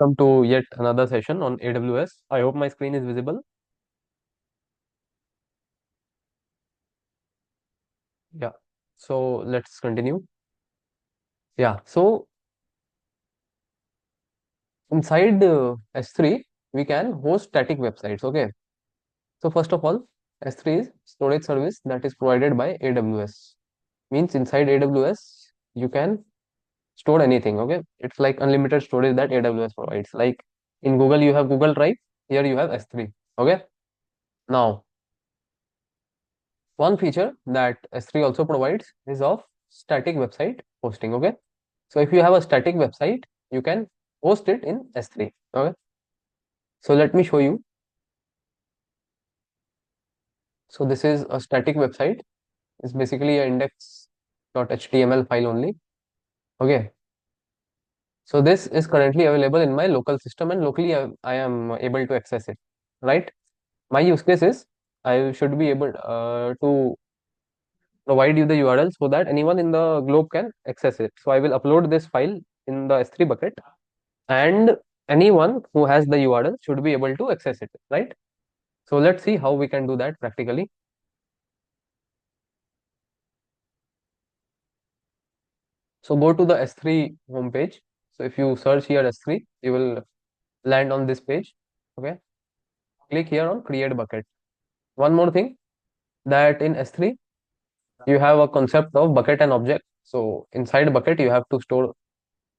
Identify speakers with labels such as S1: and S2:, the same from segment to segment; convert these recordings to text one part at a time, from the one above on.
S1: welcome to yet another session on AWS. I hope my screen is visible. Yeah. So let's continue. Yeah. So inside S3, we can host static websites. Okay. So first of all, S3 is storage service that is provided by AWS. Means inside AWS, you can store anything. Okay. It's like unlimited storage that AWS provides. Like in Google, you have Google Drive. Here you have S3. Okay. Now, one feature that S3 also provides is of static website hosting. Okay. So if you have a static website, you can host it in S3. Okay. So let me show you. So this is a static website. It's basically a index.html file only. Okay. So this is currently available in my local system and locally I am able to access it. Right. My use case is I should be able to provide you the URL so that anyone in the globe can access it. So I will upload this file in the S3 bucket and anyone who has the URL should be able to access it, right? So let's see how we can do that practically. So go to the S3 homepage. So if you search here S3, you will land on this page. Okay. Click here on create bucket. One more thing that in S3, you have a concept of bucket and object. So inside bucket, you have to store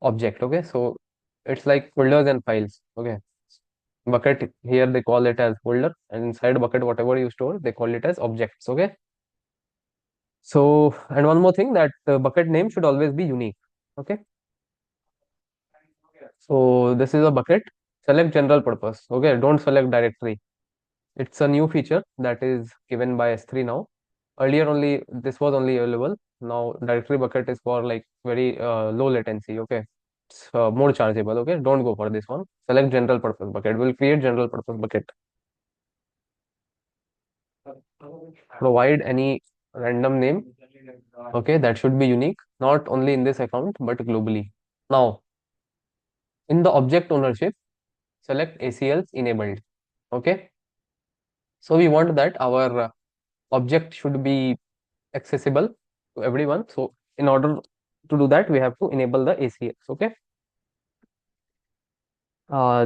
S1: object. Okay. So it's like folders and files. Okay. Bucket here they call it as folder, and inside bucket, whatever you store, they call it as objects. Okay. So, and one more thing that bucket name should always be unique. Okay. So this is a bucket. Select general purpose. Okay. Don't select directory. It's a new feature that is given by S3 now. Earlier only this was only available. Now directory bucket is for like very low latency. Okay. It's more chargeable. Okay. Don't go for this one. Select general purpose bucket. We'll create general purpose bucket. Provide any random name. Okay. That should be unique. Not only in this account, but globally. Now, in the object ownership, select ACLs enabled. Okay. So we want that our object should be accessible to everyone. So in order to do that, we have to enable the ACLs. Okay.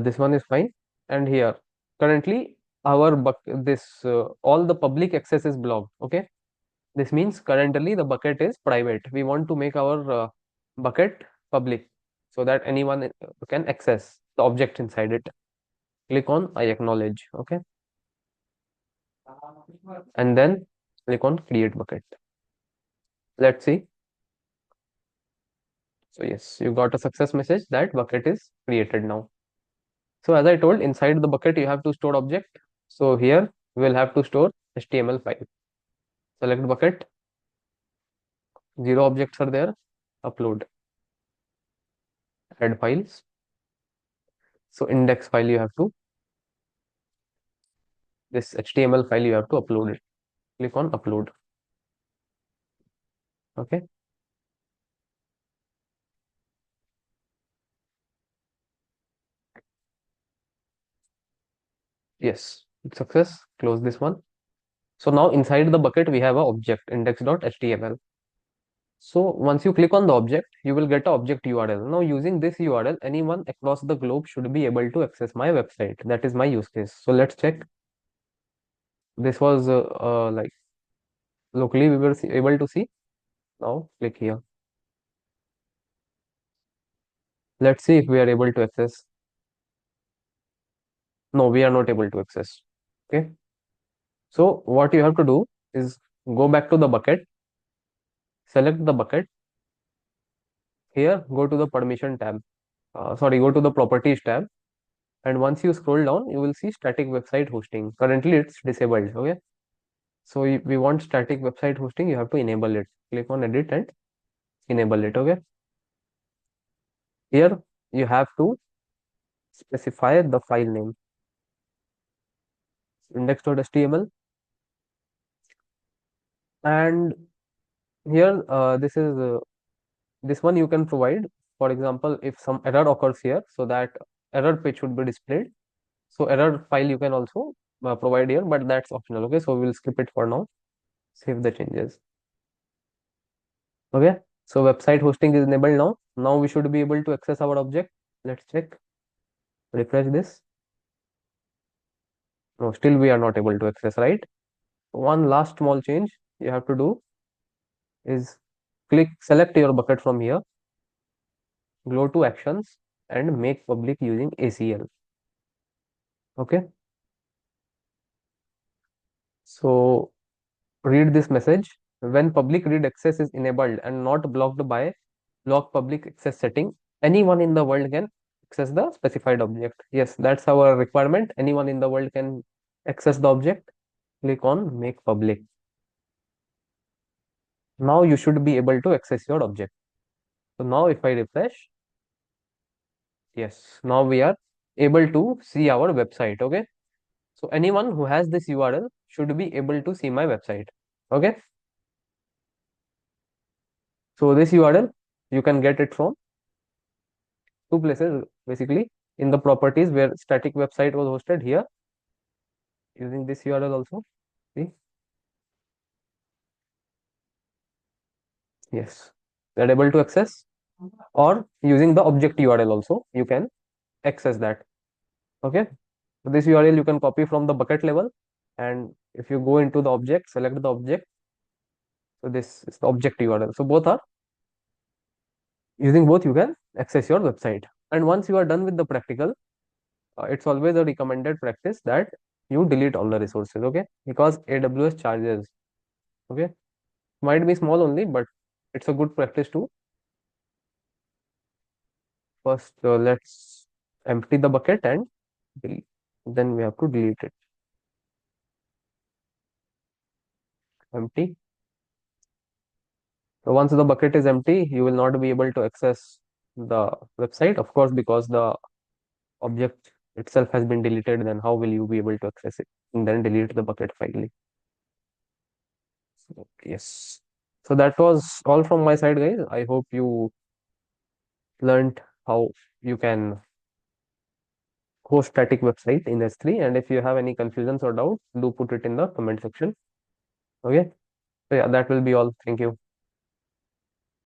S1: This one is fine. And here, currently this all the public access is blocked. Okay. This means currently the bucket is private. We want to make our bucket public so that anyone can access the object inside it. Click on I acknowledge. Okay. And then click on create bucket. Let's see. So yes, you got a success message that bucket is created now. So as I told, inside the bucket you have to store object. So here we'll have to store HTML file. Select bucket, 0 objects are there, upload, add files. So index file you have to, this HTML file you have to upload it. Click on upload. Okay. Yes, success. Close this one. So now inside the bucket we have a object index.html. So once you click on the object, you will get a object URL. Now using this URL, anyone across the globe should be able to access my website. That is my use case. So let's check. This was like locally we were able to see. Now click here. Let's see if we are able to access. No, we are not able to access. Okay. So what you have to do is go back to the bucket, select the bucket. Here, go to the permission tab. Sorry, go to the properties tab. And once you scroll down, you will see static website hosting. Currently, it's disabled. Okay. So we want static website hosting. You have to enable it. Click on edit and enable it. Okay. Here, you have to specify the file name index.html. And here, this one you can provide. For example, if some error occurs here, so that error page should be displayed. So error file you can also provide here, but that's optional. Okay, so we'll skip it for now. Save the changes. Okay, so website hosting is enabled now. Now we should be able to access our object. Let's check. Refresh this. No, still we are not able to access, right? One last small change you have to do is select your bucket from here, go to actions and make public using ACL. Okay, so read this message. When public read access is enabled and not blocked by block public access setting, anyone in the world can access the specified object. Yes, that's our requirement. Anyone in the world can access the object. Click on make public. Now you should be able to access your object. So now if I refresh, yes, now we are able to see our website. Okay, so anyone who has this URL should be able to see my website. Okay, so this URL you can get it from two places basically. In the properties where static website was hosted, here using this URL also. See, yes, we are able to access, or using the object URL also you can access that. Okay, so this URL you can copy from the bucket level, and if you go into the object, select the object. So this is the object URL. So both are using both you can access your website. And once you are done with the practical, it's always a recommended practice that you delete all the resources. Okay, because AWS charges. Okay, might be small only, but it's a good practice too. First, let's empty the bucket and delete. Then we have to delete it. Empty. So once the bucket is empty, you will not be able to access the website, of course, because the object itself has been deleted. Then how will you be able to access it? And then delete the bucket finally. So, yes. So that was all from my side, guys. I hope you learned how you can host static website in S3. And if you have any confusions or doubt, do put it in the comment section. Okay. So yeah, that will be all. Thank you.